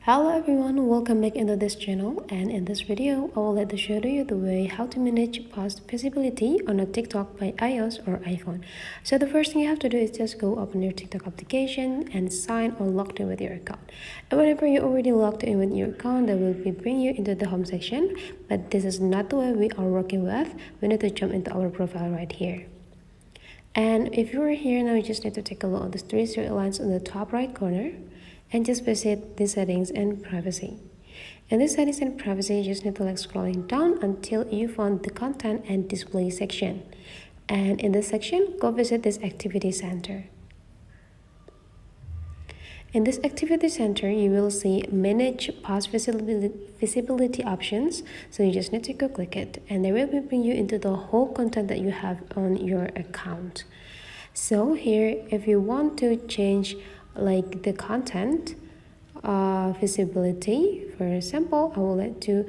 Hello everyone, welcome back into this channel, and in this video I will like to show you the way how to manage post visibility on a TikTok by iOS or iPhone. So the first thing you have to do is just go open your TikTok application and sign or log in with your account. And whenever you're already logged in with your account, that will bring you into the home section, but this is not the way we are working with. We need to jump into our profile right here. And if you're here now, you just need to take a look at the three straight lines on the top right corner and just visit the settings and privacy. In the settings and privacy, you just need to scrolling down until you find the content and display section. And in this section, go visit this activity center. In this activity center, you will see manage post visibility options. So you just need to go click it, and they will bring you into the whole content that you have on your account. So here, if you want to change the content visibility, for example, I would like to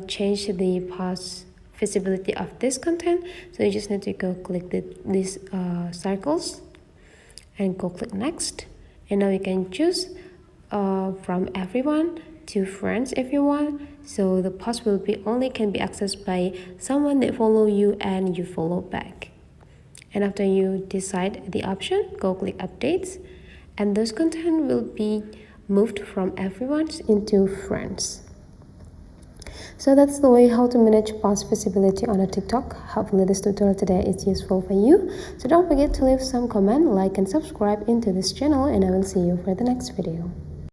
change the post visibility of this content. So you just need to go click these circles and go click next. And now you can choose from everyone to friends if you want. So the post will can be accessed by someone that follow you and you follow back. And after you decide the option, go click updates, and those content will be moved from everyone into friends. So that's the way how to manage post visibility on a TikTok. Hopefully this tutorial today is useful for you. So don't forget to leave some comment, like and subscribe into this channel, and I will see you for the next video.